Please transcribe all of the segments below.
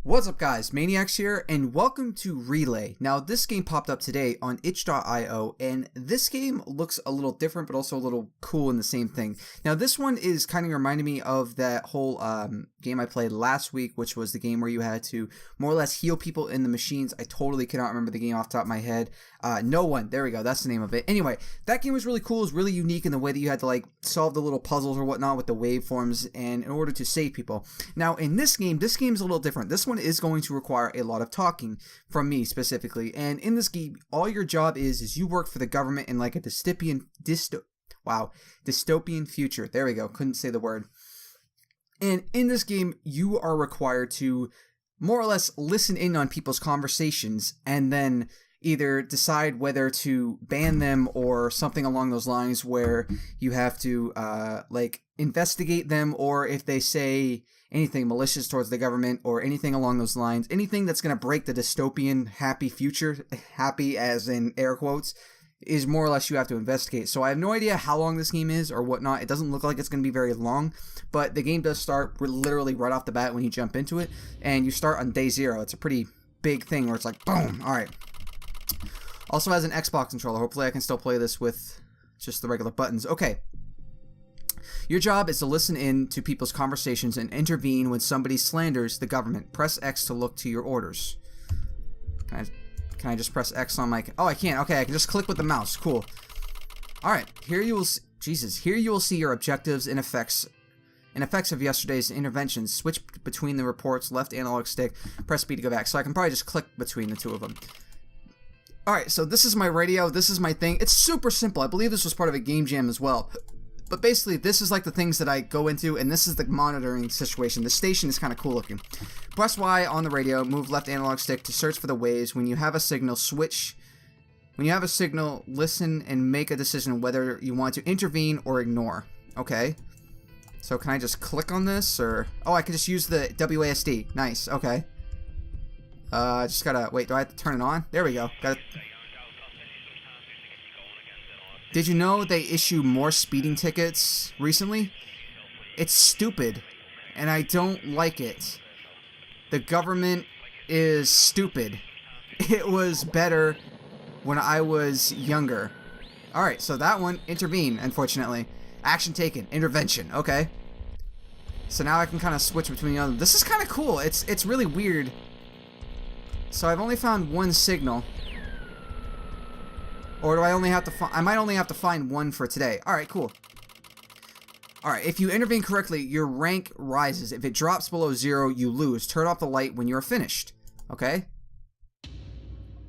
What's up guys, Maniacs here, and welcome to Relay. Now this game popped up today on itch.io, and this game looks a little different but also a little cool in the same thing. Now this one is kind of reminding me of that whole game I played last week, which was the game where you had to more or less heal people in the machines. I totally cannot remember the game off the top of my head. No One, there we go, that's the name of it. Anyway, that game was really cool. It was really unique in the way that you had to like solve the little puzzles or whatnot with the waveforms and in order to save people. Now in this game is a little different. This one is going to require a lot of talking from me specifically, and in this game all your job is you work for the government in like a dystopian future. There we go, couldn't say the word. And in this game you are required to more or less listen in on people's conversations and then either decide whether to ban them or something along those lines, where you have to like investigate them, or if they say anything malicious towards the government or anything along those lines, anything that's going to break the dystopian happy future, happy as in air quotes, is more or less you have to investigate. So I have no idea how long this game is or whatnot. It doesn't look like it's going to be very long, but the game does start literally right off the bat when you jump into it, and you start on day 0. It's a pretty big thing where it's like boom. Alright. Also has an Xbox controller. Hopefully I can still play this with just the regular buttons. Okay. Your job is to listen in to people's conversations and intervene when somebody slanders the government. Press X to look to your orders. Can I just press X on my... Oh, I can't. Okay, I can just click with the mouse. Cool. Alright, here you will... Here you will see your objectives and effects of yesterday's interventions. Switch between the reports, left analog stick, press B to go back. So I can probably just click between the two of them. Alright, so this is my radio. This is my thing. It's super simple. I believe this was part of a game jam as well. But basically, this is like the things that I go into, and this is the monitoring situation. The station is kind of cool looking. Press Y on the radio, move left analog stick to search for the waves. When you have a signal, listen and make a decision whether you want to intervene or ignore. Okay. So can I just click on this, or... Oh, I can just use the WASD. Nice, okay. Just gotta... Wait, do I have to turn it on? There we go. Gotta... Did you know they issue more speeding tickets recently? It's stupid, and I don't like it. The government is stupid. It was better when I was younger. Alright, so that one, intervene, unfortunately. Action taken, intervention, okay. So now I can kind of switch between the other. This is kind of cool. It's really weird. So I've only found one signal. Or do I only have to find... I might only have to find one for today. Alright, cool. Alright, if you intervene correctly, your rank rises. If it drops below 0, you lose. Turn off the light when you're finished. Okay?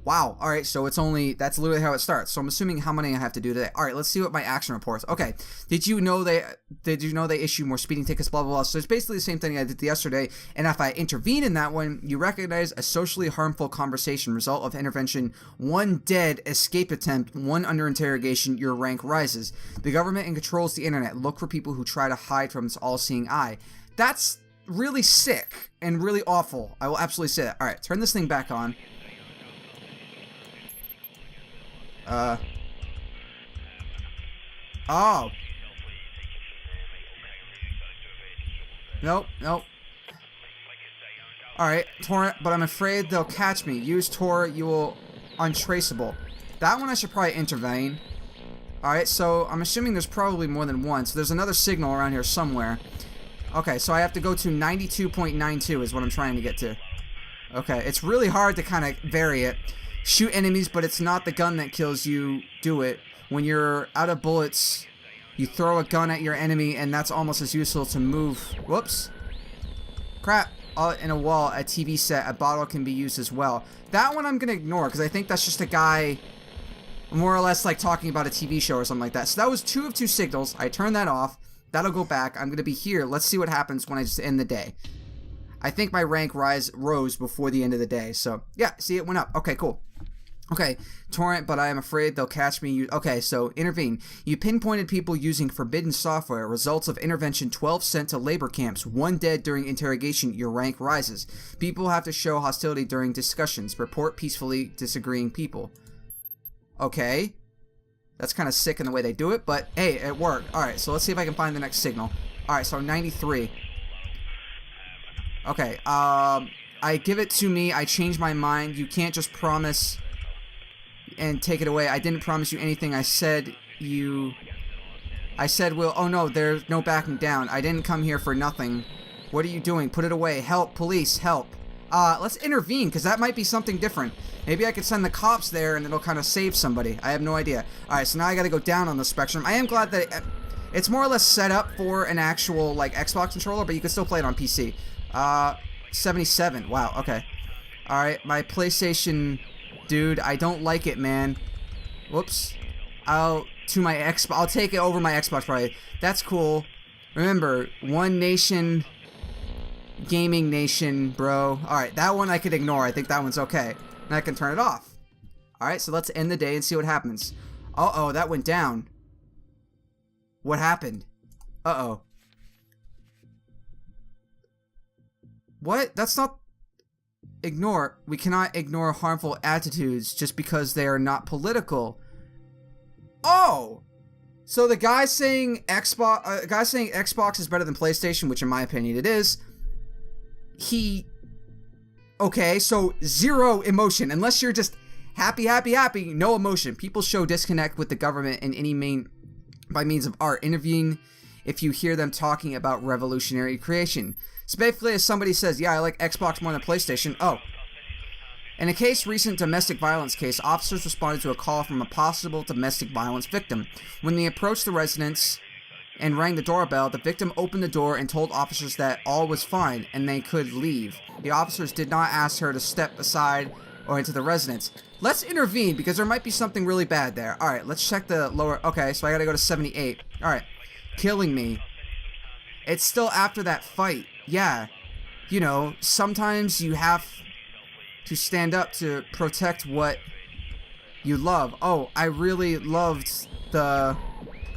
Wow. Alright, so it's only... That's literally how it starts. So I'm assuming how many I have to do today. Alright, let's see what my action reports. Okay. Did you know they issue more speeding tickets, blah, blah, blah. So it's basically the same thing I did yesterday. And if I intervene in that one, you recognize a socially harmful conversation. Result of intervention: 1 dead, escape attempt, 1 under interrogation, your rank rises. The government controls the internet. Look for people who try to hide from its all-seeing eye. That's really sick and really awful. I will absolutely say that. Alright, turn this thing back on. Oh. Nope, nope. Alright, torrent, but I'm afraid they'll catch me. Use Tor, you will untraceable. That one I should probably intervene. Alright, so I'm assuming there's probably more than one. So there's another signal around here somewhere. Okay, so I have to go to 92.92 is what I'm trying to get to. Okay, it's really hard to kind of vary it. Shoot enemies, but it's not the gun that kills you. Do it. When you're out of bullets, you throw a gun at your enemy, and that's almost as useful to move. Whoops. Crap. In a wall, a TV set, a bottle can be used as well. That one I'm going to ignore, because I think that's just a guy more or less like talking about a TV show or something like that. So that was 2 of 2 signals. I turned that off. That'll go back. I'm going to be here. Let's see what happens when I just end the day. I think my rank rose before the end of the day. So, yeah, see, it went up. Okay, cool. Okay, torrent, but I am afraid they'll catch me. Okay, so intervene. You pinpointed people using forbidden software. Results of intervention: 12 sent to labor camps. 1 dead during interrogation. Your rank rises. People have to show hostility during discussions. Report peacefully disagreeing people. Okay. That's kind of sick in the way they do it, but hey, it worked. Alright, so let's see if I can find the next signal. Alright, so 93. Okay, I give it to me. I change my mind. You can't just promise and take it away. I didn't promise you anything. I said well, oh no, there's no backing down. I didn't come here for nothing. What are you doing? Put it away. Help, police, help. Let's intervene, because that might be something different. Maybe I could send the cops there and it'll kind of save somebody. I have no idea. Alright, so now I gotta go down on the spectrum. I am glad that it's more or less set up for an actual, like, Xbox controller, but you can still play it on PC. 77. Wow, okay. Alright, my PlayStation... Dude, I don't like it, man. Whoops. I'll take it over my Xbox, probably. That's cool. Remember, one nation... Gaming nation, bro. Alright, that one I could ignore. I think that one's okay. And I can turn it off. Alright, so let's end the day and see what happens. Uh-oh, that went down. What happened? Uh-oh. What? That's not... Ignore. We cannot ignore harmful attitudes just because they are not political. Oh! So the guy saying Xbox is better than PlayStation, which in my opinion it is, okay, so zero emotion. Unless you're just happy, no emotion. People show disconnect with the government in by means of art. Intervene if you hear them talking about revolutionary creation. So basically, if somebody says, yeah, I like Xbox more than PlayStation, oh. In a recent domestic violence case, officers responded to a call from a possible domestic violence victim. When they approached the residence and rang the doorbell, the victim opened the door and told officers that all was fine and they could leave. The officers did not ask her to step aside or into the residence. Let's intervene because there might be something really bad there. Alright, let's check the lower... Okay, so I gotta go to 78. Alright. Killing me. It's still after that fight. Yeah. You know, sometimes you have to stand up to protect what you love. Oh, I really loved the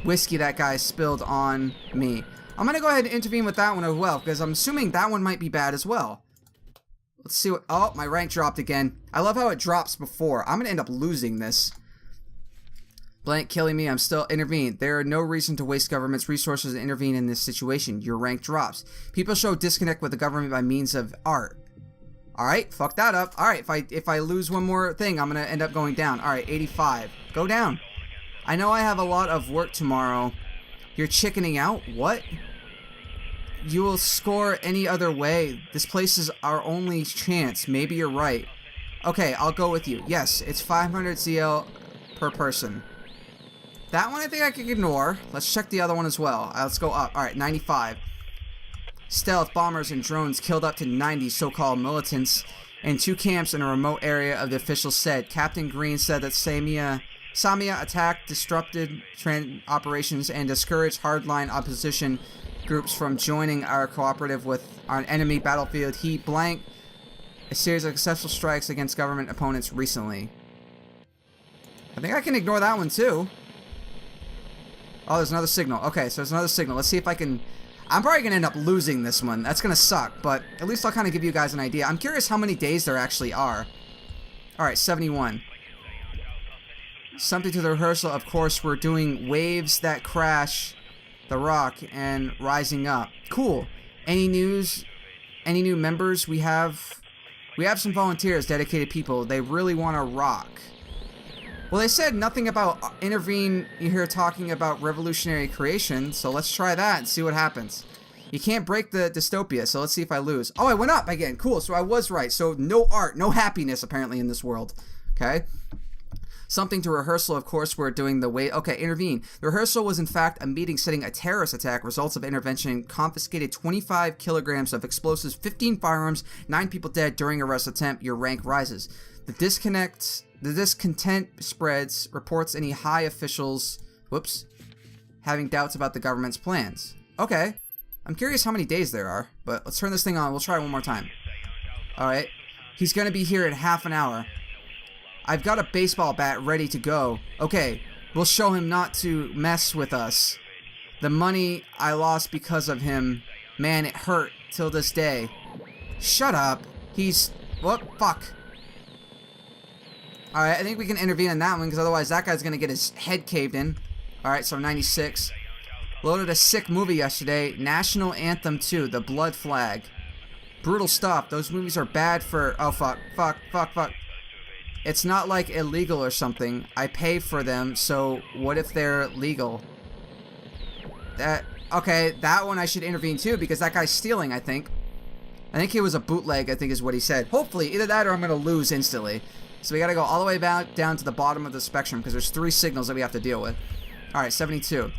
whiskey that guy spilled on me. I'm gonna go ahead and intervene with that one as well, because I'm assuming that one might be bad as well. Let's see what... Oh, my rank dropped again. I love how it drops before. I'm gonna end up losing this. Blank killing me, I'm still intervening. There are no reason to waste government's resources to intervene in this situation. Your rank drops. People show disconnect with the government by means of art. Alright, fuck that up. Alright, if I lose one more thing, I'm gonna end up going down. Alright, 85. Go down. I know I have a lot of work tomorrow. You're chickening out? What? You will score any other way. This place is our only chance. Maybe you're right. Okay, I'll go with you. Yes, it's 500 CL per person. That one I think I can ignore. Let's check the other one as well. Let's go up. Alright, 95. Stealth bombers and drones killed up to 90 so-called militants in 2 camps in a remote area of the officials said. Captain Green said that Samia attacked, disrupted operations, and discouraged hardline opposition groups from joining our cooperative with our enemy battlefield. He blanked a series of successful strikes against government opponents recently. I think I can ignore that one too. Oh, there's another signal. Okay, so there's another signal. Let's see if I can... I'm probably going to end up losing this one. That's going to suck, but at least I'll kind of give you guys an idea. I'm curious how many days there actually are. Alright, 71. Something to the rehearsal, of course, we're doing waves that crash the rock and rising up. Cool. Any news? Any new members? We have some volunteers, dedicated people. They really want to rock. Well, they said nothing about intervene. You hear talking about revolutionary creation, so let's try that and see what happens. You can't break the dystopia, so let's see if I lose. Oh, I went up again. Cool, so I was right. So no art, no happiness apparently in this world. Okay. Something to rehearsal, of course, we're doing the way... Okay, intervene. The rehearsal was, in fact, a meeting setting a terrorist attack. Results of intervention confiscated 25 kilograms of explosives, 15 firearms, 9 people dead during arrest attempt. Your rank rises. The discontent spreads. Reports any high officials... Whoops. Having doubts about the government's plans. Okay. I'm curious how many days there are, but let's turn this thing on. We'll try it one more time. Alright. He's gonna be here in half an hour. I've got a baseball bat ready to go. Okay, we'll show him not to mess with us. The money I lost because of him, man, it hurt till this day. Shut up. He's... What? Fuck. Alright, I think we can intervene on that one, because otherwise that guy's gonna get his head caved in. Alright, so 96. Loaded a sick movie yesterday. National Anthem 2, The Blood Flag. Brutal stuff. Those movies are bad for... Oh, fuck. It's not like illegal or something. I pay for them, so what if they're legal? Okay, that one I should intervene too, because that guy's stealing, I think. I think he was a bootleg, I think is what he said. Hopefully, either that or I'm going to lose instantly. So we got to go all the way back down to the bottom of the spectrum, because there's 3 signals that we have to deal with. Alright, 72.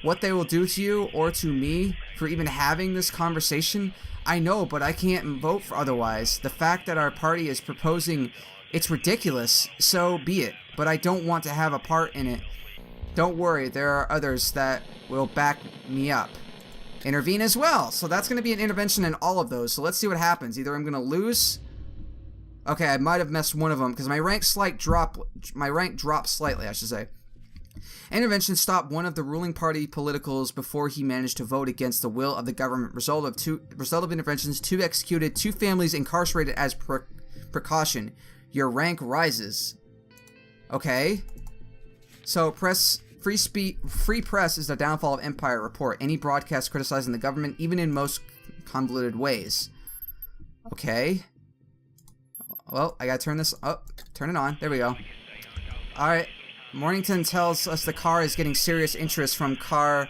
What they will do to you or to me for even having this conversation, I know, but I can't vote for otherwise. The fact that our party is proposing, it's ridiculous, so be it. But I don't want to have a part in it. Don't worry, there are others that will back me up. Intervene as well. So that's going to be an intervention in all of those. So let's see what happens. Either I'm going to lose. Okay, I might have messed one of them because my rank dropped slightly, I should say. Intervention stopped one of the ruling party politicals before he managed to vote against the will of the government. Result of interventions: 2 executed, 2 families incarcerated as precaution. Your rank rises. Okay. So free press is the downfall of empire. Report any broadcast criticizing the government, even in most convoluted ways. Okay. Well, I gotta turn this up. Turn it on. There we go. Alright. Mornington tells us the car is getting serious interest from car...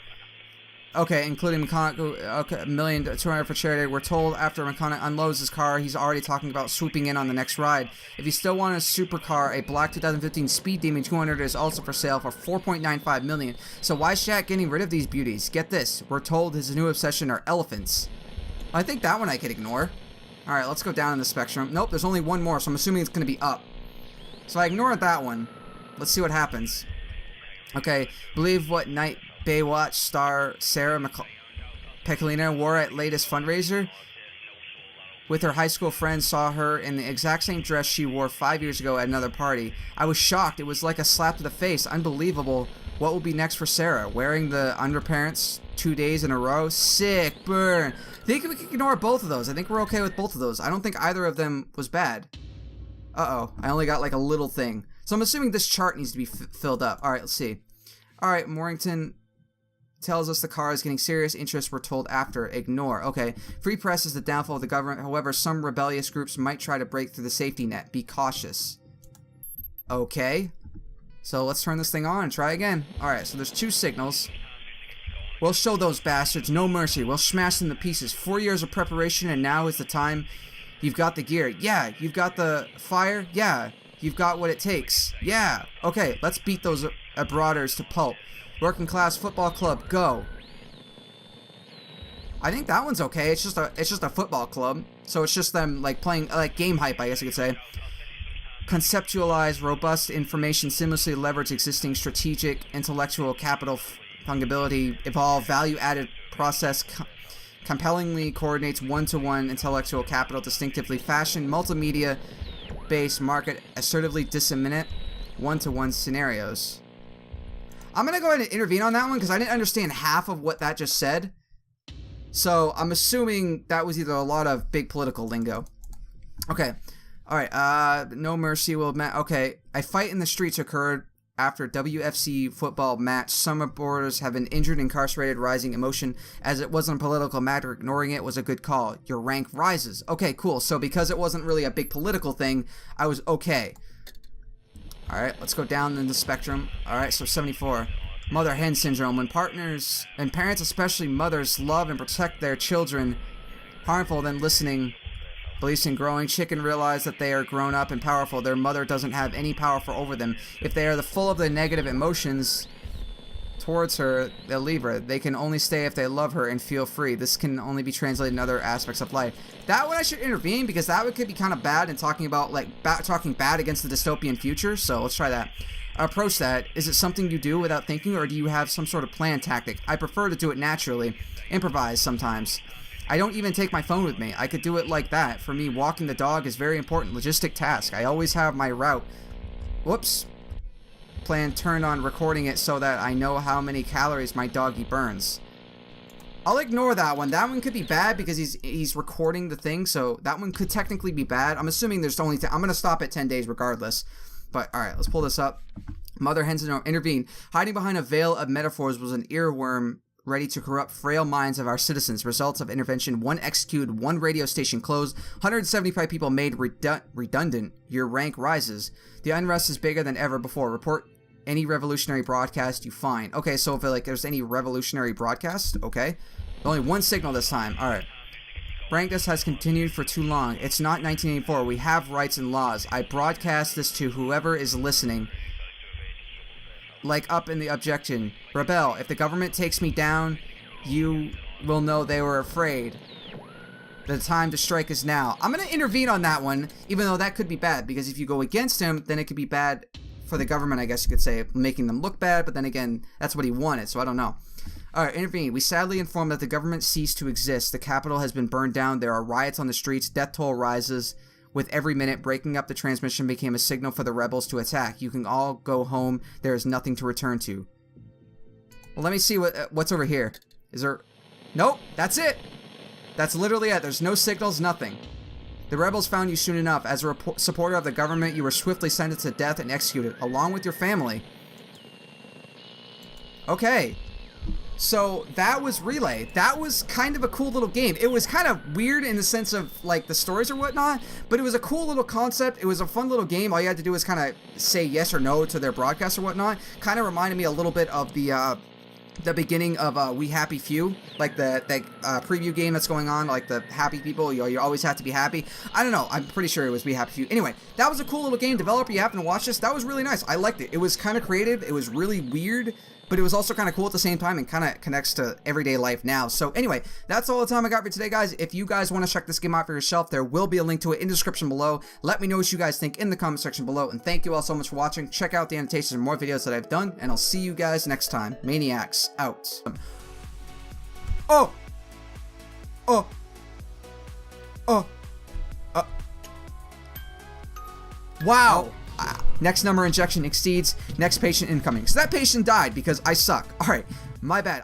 Okay, including McConaughey, okay, $1,200,000 for charity. We're told after McConaughey unloads his car, he's already talking about swooping in on the next ride. If you still want a supercar, a black 2015 Speed Demon 200 is also for sale for $4.95 million. So why is Shaq getting rid of these beauties? Get this, we're told his new obsession are elephants. I think that one I could ignore. Alright, let's go down in the spectrum. Nope, there's only one more, so I'm assuming it's going to be up. So I ignored that one. Let's see what happens. Okay, believe what night Baywatch star Sarah Pecolina wore at latest fundraiser? With her high school friends saw her in the exact same dress she wore 5 years ago at another party. I was shocked. It was like a slap to the face. Unbelievable. What will be next for Sarah? Wearing the underpants 2 days in a row? Sick burn. I think we can ignore both of those. I think we're okay with both of those. I don't think either of them was bad. Uh-oh. I only got like a little thing. So I'm assuming this chart needs to be filled up. Alright, let's see. Alright, Mornington tells us the car is getting serious interest. We're told after. Ignore. Okay. Free press is the downfall of the government. However, some rebellious groups might try to break through the safety net. Be cautious. Okay. So let's turn this thing on and try again. Alright, so there's 2 signals. We'll show those bastards no mercy. We'll smash them to pieces. 4 years of preparation and now is the time. You've got the gear. Yeah. You've got the fire. Yeah. You've got what it takes. Yeah. Okay, let's beat those abroaders to pulp. Working class football club, go. I think that one's okay. It's just a football club. So it's just them like playing like game hype, I guess you could say. Conceptualize robust information, seamlessly leverage existing strategic intellectual capital fungibility, evolve value-added process, compellingly coordinates one-to-one intellectual capital, distinctively fashion, multimedia-based market, assertively disseminate one-to-one scenarios. I'm going to go ahead and intervene on that one because I didn't understand half of what that just said. So I'm assuming that was either a lot of big political lingo. Okay. Alright. No mercy will... Okay. A fight in the streets occurred after WFC football match. Some reporters have been injured, incarcerated, rising emotion. As it wasn't a political matter, ignoring it was a good call. Your rank rises. Okay, cool. So because it wasn't really a big political thing, I was okay. Alright, let's go down in the spectrum. Alright, so 74. Mother hen syndrome. When partners and parents, especially mothers, love and protect their children, harmful than listening, beliefs in growing chicken realize that they are grown up and powerful. Their mother doesn't have any power over them. If they are full of the negative emotions towards her, they'll leave her. They can only stay if they love her and feel free. This can only be translated in other aspects of life. That one I should intervene because that one could be kind of bad and talking about like talking bad against the dystopian future. So let's try that. Approach that. Is it something you do without thinking, or do you have some sort of plan tactic? I prefer to do it naturally. Improvise sometimes. I don't even take my phone with me. I could do it like that. For me, walking the dog is very important logistic task. I always have my route. Whoops. Plan turned on recording it so that I know how many calories my doggy burns. I'll ignore that one. That one could be bad because he's recording the thing, so that one could technically be bad. I'm assuming there's only... I'm going to stop at 10 days regardless. But, alright, let's pull this up. Mother hens intervene. Hiding behind a veil of metaphors was an earworm ready to corrupt frail minds of our citizens. Results of intervention: 1 executed, 1 radio station closed, 175 people made redundant. Your rank rises. The unrest is bigger than ever before. Report any revolutionary broadcast you find. Okay, so if there's any revolutionary broadcast, okay. Only 1 signal this time. Alright. This has continued for too long. It's not 1984. We have rights and laws. I broadcast this to whoever is listening. Like up in the objection. Rebel, if the government takes me down, you will know they were afraid. The time to strike is now. I'm going to intervene on that one, even though that could be bad, because if you go against him, then it could be bad for the government, I guess you could say, making them look bad, but then again, that's what he wanted, so I don't know. Alright, intervene. We sadly inform that the government ceased to exist. The capital has been burned down. There are riots on the streets. Death toll rises with every minute. Breaking up the transmission became a signal for the rebels to attack. You can all go home. There is nothing to return to. Well, let me see what's over here. Is there... Nope, that's it. That's literally it. There's no signals, nothing. The rebels found you soon enough. As a supporter of the government, you were swiftly sentenced to death and executed, along with your family. Okay. So, that was Relay. That was kind of a cool little game. It was kind of weird in the sense of, like, the stories or whatnot, but it was a cool little concept. It was a fun little game. All you had to do was kind of say yes or no to their broadcast or whatnot. Kind of reminded me a little bit of the beginning of We Happy Few, like the preview game that's going on, like the happy people, you always have to be happy. I don't know, I'm pretty sure it was We Happy Few. Anyway, that was a cool little game. Developer, you happen to watch this, that was really nice. I liked it. It was kind of creative, it was really weird, but it was also kind of cool at the same time and kind of connects to everyday life now. So anyway, that's all the time I got for today, guys. If you guys want to check this game out for yourself, there will be a link to it in the description below. Let me know what you guys think in the comment section below, and thank you all so much for watching. Check out the annotations and more videos that I've done, and I'll see you guys next time. Maniacs out. Wow. Next number injection exceeds. Next patient incoming. So that patient died because I suck. Alright, my bad.